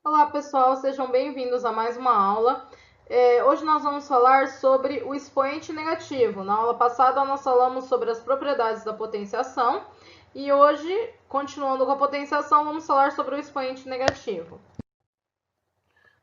Olá pessoal, sejam bem-vindos a mais uma aula. Hoje nós vamos falar sobre o expoente negativo. Na aula passada nós falamos sobre as propriedades da potenciação e hoje, continuando com a potenciação, vamos falar sobre o expoente negativo.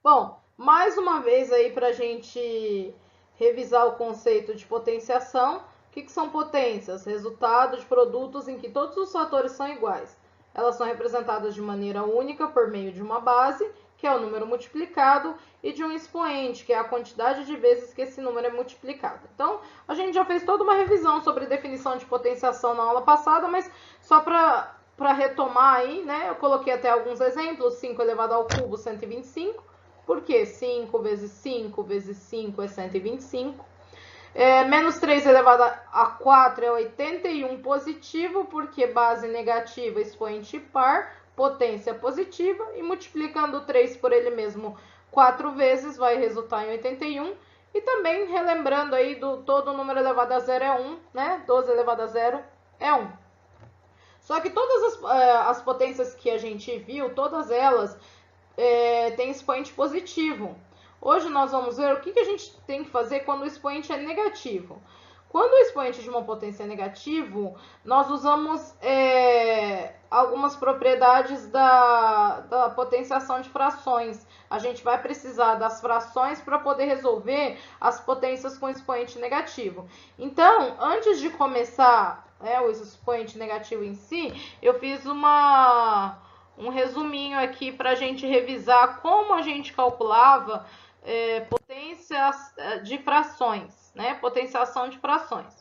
Bom, mais uma vez aí para a gente revisar o conceito de potenciação. O que são potências? Resultado de produtos em que todos os fatores são iguais. Elas são representadas de maneira única por meio de uma base, que é o número multiplicado, e de um expoente, que é a quantidade de vezes que esse número é multiplicado. Então, a gente já fez toda uma revisão sobre definição de potenciação na aula passada, mas só para retomar aí, né, eu coloquei até alguns exemplos. 5 elevado ao cubo, 125. Por quê? 5 vezes 5 vezes 5 é 125. Menos 3 elevado a 4 é 81 positivo, porque base negativa, expoente par, potência positiva, e multiplicando 3 por ele mesmo 4 vezes vai resultar em 81. E também relembrando aí do todo número elevado a zero é 1, né? 12 elevado a zero é 1. Só que todas as potências que a gente viu, todas elas têm expoente positivo. Hoje nós vamos ver o que a gente tem que fazer quando o expoente é negativo. Quando o expoente de uma potência é negativo, nós usamos algumas propriedades da potenciação de frações. A gente vai precisar das frações para poder resolver as potências com expoente negativo. Então, antes de começar o expoente negativo em si, eu fiz um resuminho aqui para a gente revisar como a gente calculava potências de frações, né? Potenciação de frações.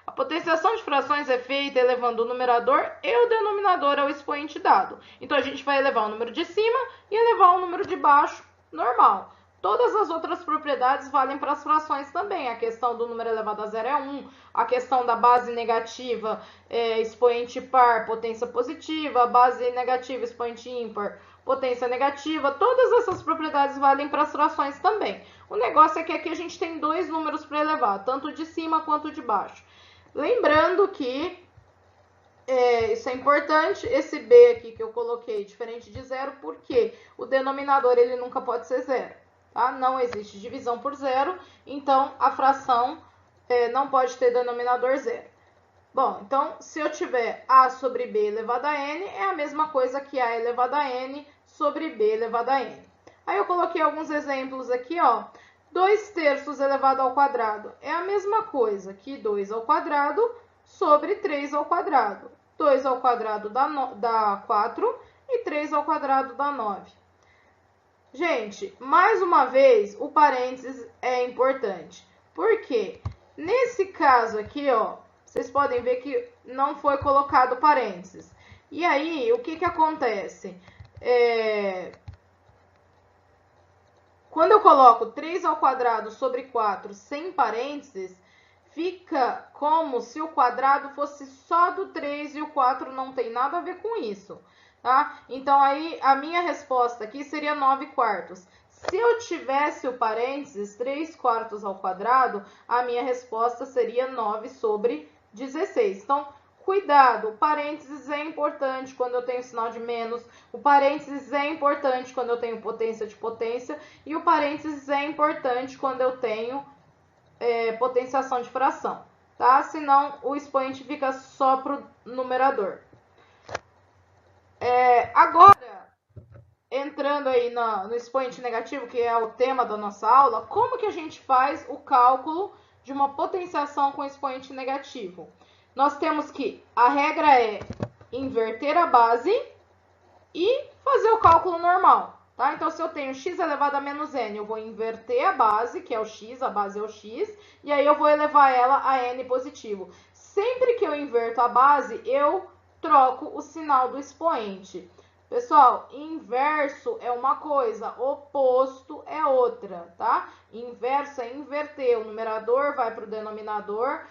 A potenciação de frações é feita elevando o numerador e o denominador ao expoente dado. Então, a gente vai elevar o número de cima e elevar o número de baixo normal. Todas as outras propriedades valem para as frações também. A questão do número elevado a zero é 1, a questão da base negativa, expoente par, potência positiva, a base negativa, expoente ímpar, potência negativa. Todas essas propriedades valem para as frações também. O negócio é que aqui a gente tem dois números para elevar, tanto de cima quanto de baixo. Lembrando que isso é importante, esse b aqui que eu coloquei diferente de zero, porque o denominador ele nunca pode ser zero. Tá? Não existe divisão por zero, então a fração não pode ter denominador zero. Bom, então se eu tiver a sobre b elevado a n, é a mesma coisa que a elevado a n sobre b elevado a n. Aí eu coloquei alguns exemplos aqui, ó. 2 terços elevado ao quadrado é a mesma coisa que 2 ao quadrado sobre 3 ao quadrado. 2 ao quadrado dá 4 e 3 ao quadrado dá 9. Gente, mais uma vez, o parênteses é importante. Por quê? Nesse caso aqui, ó, vocês podem ver que não foi colocado parênteses. E aí, o que acontece? Quando eu coloco 3 ao quadrado sobre 4 sem parênteses, fica como se o quadrado fosse só do 3 e o 4 não tem nada a ver com isso. Tá? Então, aí, a minha resposta aqui seria 9 quartos. Se eu tivesse o parênteses 3 quartos ao quadrado, a minha resposta seria 9 sobre 16. Então, cuidado, o parênteses é importante quando eu tenho sinal de menos, o parênteses é importante quando eu tenho potência de potência, e o parênteses é importante quando eu tenho potenciação de fração, tá? Senão o expoente fica só para o numerador. Agora, entrando aí no expoente negativo, que é o tema da nossa aula, como que a gente faz o cálculo de uma potenciação com expoente negativo? Nós temos que, a regra é inverter a base e fazer o cálculo normal, tá? Então, se eu tenho x elevado a menos n, eu vou inverter a base, que é o x, a base é o x, e aí eu vou elevar ela a n positivo. Sempre que eu inverto a base, eu troco o sinal do expoente. Pessoal, inverso é uma coisa, oposto é outra, tá? Inverso é inverter, o numerador vai para o denominador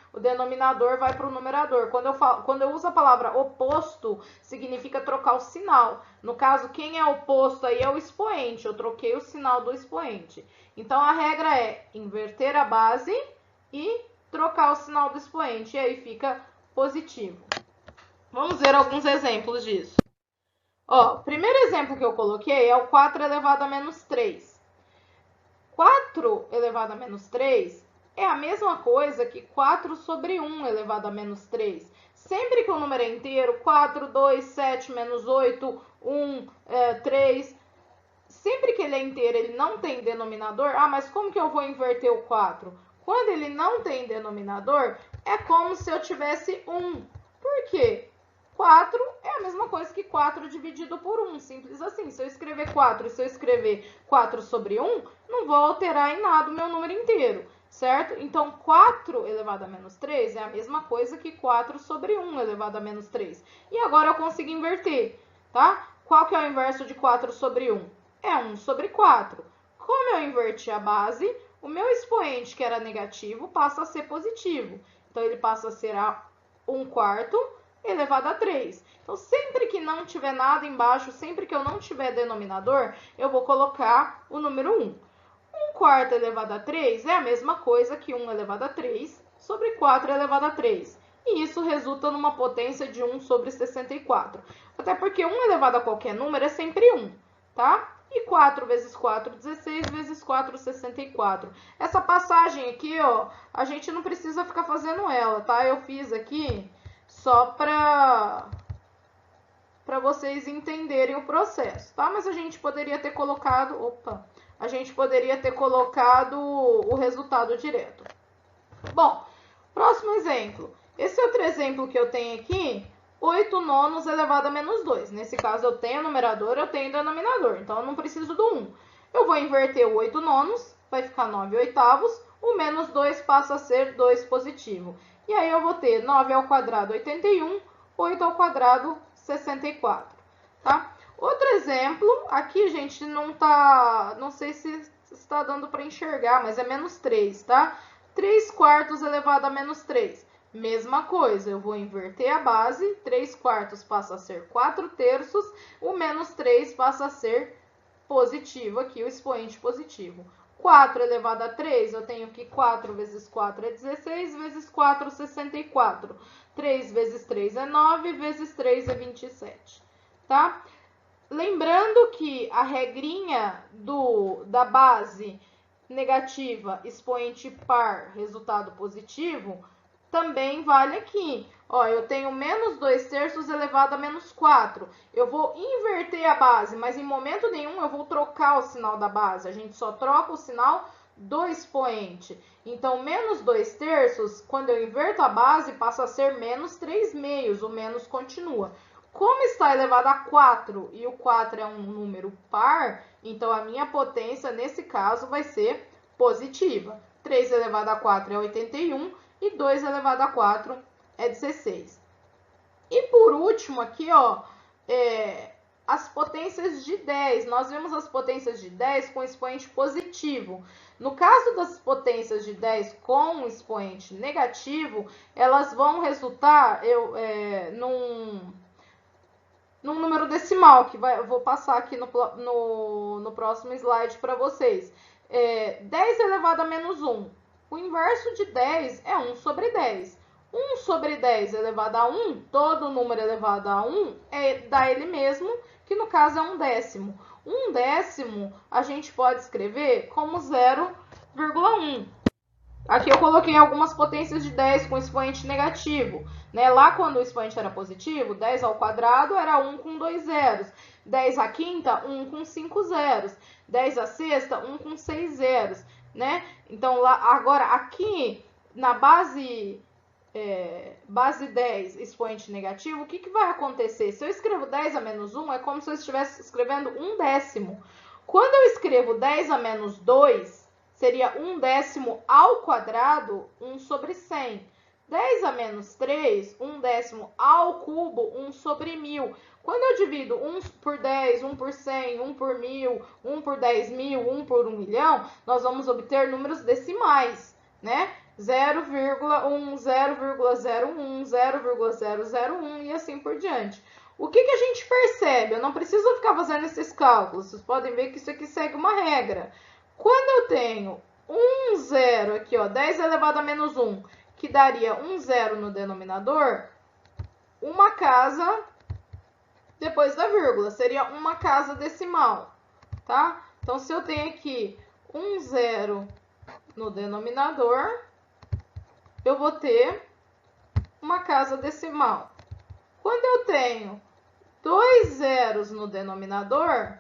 vai para o numerador. Quando eu uso a palavra oposto, significa trocar o sinal. No caso, quem é oposto aí é o expoente, eu troquei o sinal do expoente. Então, a regra é inverter a base e trocar o sinal do expoente, e aí fica positivo. Vamos ver alguns exemplos disso. Ó, o primeiro exemplo que eu coloquei é o 4 elevado a menos 3. 4 elevado a menos 3 é a mesma coisa que 4 sobre 1 elevado a menos 3. Sempre que o número é inteiro, 4, 2, 7, menos 8, 1, 3... Sempre que ele é inteiro, ele não tem denominador. Ah, mas como que eu vou inverter o 4? Quando ele não tem denominador, é como se eu tivesse 1. Por quê? 4 é a mesma coisa que 4 dividido por 1. Simples assim. Se eu escrever 4 e se eu escrever 4 sobre 1, não vou alterar em nada o meu número inteiro, certo? Então, 4 elevado a menos 3 é a mesma coisa que 4 sobre 1 elevado a menos 3. E agora eu consigo inverter, tá? Qual que é o inverso de 4 sobre 1? É 1 sobre 4. Como eu inverti a base, o meu expoente, que era negativo, passa a ser positivo. Então, ele passa a ser 1 quarto elevado a 3. Então, sempre que não tiver nada embaixo, sempre que eu não tiver denominador, eu vou colocar o número 1. 1 quarto elevado a 3 é a mesma coisa que 1 elevado a 3 sobre 4 elevado a 3. E isso resulta numa potência de 1 sobre 64. Até porque 1 elevado a qualquer número é sempre 1, tá? E 4 vezes 4, 16, vezes 4, 64. Essa passagem aqui, ó, a gente não precisa ficar fazendo ela, tá? Eu fiz aqui só para vocês entenderem o processo, tá? Mas a gente poderia ter colocado, a gente poderia ter colocado o resultado direto. Bom, próximo exemplo. Esse outro exemplo que eu tenho aqui, 8 nonos elevado a menos 2. Nesse caso, eu tenho numerador, eu tenho denominador. Então, eu não preciso do 1. Eu vou inverter o 8 nonos, vai ficar 9 oitavos. O menos 2 passa a ser 2 positivo. E aí, eu vou ter 9 ao quadrado, 81. 8 ao quadrado, 64. Tá? Outro exemplo, aqui, gente, não sei se está dando para enxergar, mas é menos 3, tá? 3 quartos elevado a menos 3. Mesma coisa, eu vou inverter a base, 3 quartos passa a ser 4 terços, o menos 3 passa a ser positivo aqui, o expoente positivo. 4 elevado a 3, eu tenho que 4 vezes 4 é 16, vezes 4, 64. 3 vezes 3 é 9, vezes 3 é 27, tá? Lembrando que a regrinha da base negativa, expoente par, resultado positivo, também vale aqui. Ó, eu tenho menos 2 terços elevado a menos 4. Eu vou inverter a base, mas em momento nenhum eu vou trocar o sinal da base. A gente só troca o sinal do expoente. Então, menos 2 terços, quando eu inverto a base, passa a ser menos 3 meios. O menos continua. Como está elevado a 4 e o 4 é um número par, então a minha potência, nesse caso, vai ser positiva. 3 elevado a 4 é 81 e 2 elevado a 4 é 16. E por último aqui, ó, as potências de 10. Nós vemos as potências de 10 com expoente positivo. No caso das potências de 10 com expoente negativo, elas vão resultar num número decimal, que eu vou passar aqui no próximo slide para vocês. 10 elevado a menos 1. O inverso de 10 é 1 sobre 10. 1 sobre 10 elevado a 1, todo número elevado a 1 dá ele mesmo, que no caso é 1/10. 1/10 a gente pode escrever como 0,1. Aqui eu coloquei algumas potências de 10 com expoente negativo, né? Lá quando o expoente era positivo, 10 ao quadrado era 1 com 2 zeros. 10 à quinta, 1 com 5 zeros. 10 à sexta, 1 com 6 zeros, né? Então, agora aqui na base 10, expoente negativo, o que vai acontecer? Se eu escrevo 10 a menos 1, é como se eu estivesse escrevendo 1/10. Quando eu escrevo 10 a menos 2, seria 1/10 ao quadrado, 1 sobre 100. 10 a menos 3, 1/10 ao cubo, 1 sobre 1000. Quando eu divido 1 por 10, 1 por 100, 1 por 1000, 1 por 10.000, 1 por 1 milhão, nós vamos obter números decimais, né? 0,1, 0,01, 0,001 e assim por diante. O que a gente percebe? Eu não preciso ficar fazendo esses cálculos. Vocês podem ver que isso aqui segue uma regra. Quando eu tenho um zero aqui, ó, 10 elevado a menos 1, que daria um zero no denominador, uma casa depois da vírgula. Seria uma casa decimal, tá? Então, se eu tenho aqui um zero no denominador, eu vou ter uma casa decimal. Quando eu tenho 2 zeros no denominador,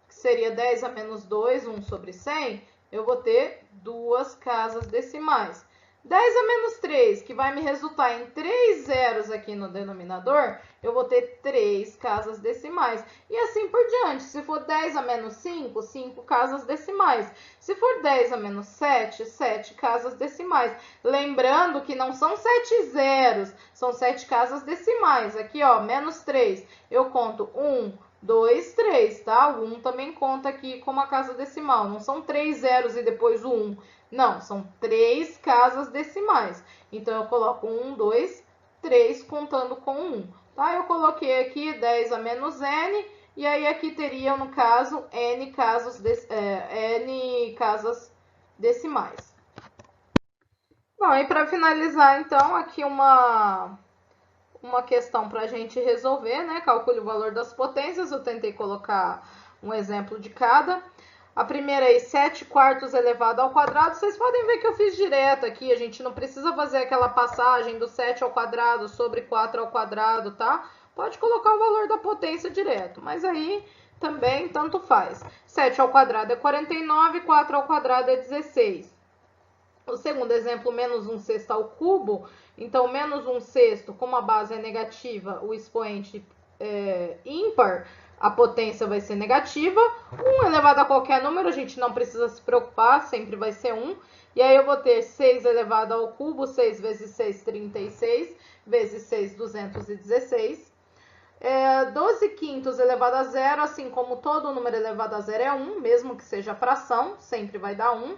que seria 10 a menos 2, 1 sobre 100, eu vou ter duas casas decimais. 10 a menos 3, que vai me resultar em 3 zeros aqui no denominador, eu vou ter 3 casas decimais. E assim por diante. Se for 10 a menos 5, 5 casas decimais. Se for 10 a menos 7, 7 casas decimais. Lembrando que não são 7 zeros, são 7 casas decimais. Aqui, ó, menos 3, eu conto 1, 2, 3, tá? O 1 também conta aqui como a casa decimal. Não são 3 zeros e depois o 1. Não, são 3 casas decimais. Então, eu coloco 1, 2, 3 contando com 1. Tá? Eu coloquei aqui 10 a menos n. E aí, aqui teria, no caso, n casas decimais. Bom, e para finalizar, então, aqui uma questão para a gente resolver, né? Calcule o valor das potências. Eu tentei colocar um exemplo de cada. A primeira aí, 7 quartos elevado ao quadrado. Vocês podem ver que eu fiz direto aqui. A gente não precisa fazer aquela passagem do 7 ao quadrado sobre 4 ao quadrado, tá? Pode colocar o valor da potência direto, mas aí também tanto faz. 7 ao quadrado é 49, 4 ao quadrado é 16. O segundo exemplo, menos 1 sexto ao cubo. Então, menos 1 sexto, como a base é negativa, o expoente é ímpar, a potência vai ser negativa. 1 elevado a qualquer número, a gente não precisa se preocupar, sempre vai ser 1. E aí eu vou ter 6 elevado ao cubo, 6 vezes 6, 36, vezes 6, 216. 12 quintos elevado a zero, assim como todo número elevado a zero é 1, mesmo que seja fração, sempre vai dar 1.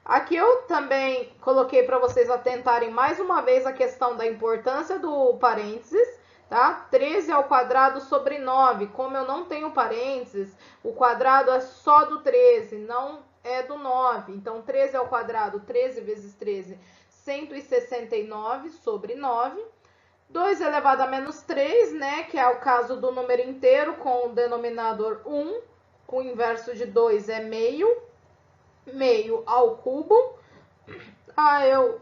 Aqui eu também coloquei para vocês atentarem mais uma vez a questão da importância do parênteses, tá? 13 ao quadrado sobre 9. Como eu não tenho parênteses, o quadrado é só do 13, não é do 9. Então, 13 ao quadrado, 13 vezes 13, 169 sobre 9. 2 elevado a menos 3, né? Que é o caso do número inteiro com o denominador 1. O inverso de 2 é meio. Meio ao cubo. Eu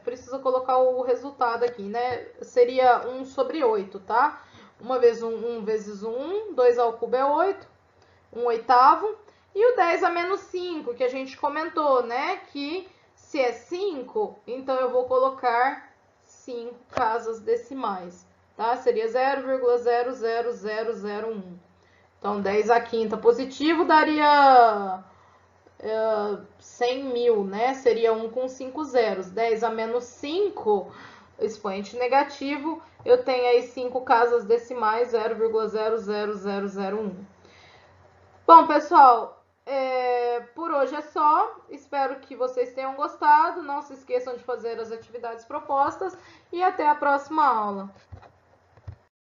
preciso colocar o resultado aqui, né? Seria 1 sobre 8, tá? 1 vezes 1 vezes 1, 2 ao cubo é 8, 1 oitavo. E o 10 a menos 5, que a gente comentou, né? Que se é 5, então eu vou colocar 5 casas decimais, tá? Seria 0,00001. Então, 10 à quinta positivo daria 100 mil, né? Seria 1 com 5 zeros. 10 a menos 5, expoente negativo, eu tenho aí 5 casas decimais, 0,00001. Bom, pessoal, por hoje é só. Espero que vocês tenham gostado. Não se esqueçam de fazer as atividades propostas e até a próxima aula.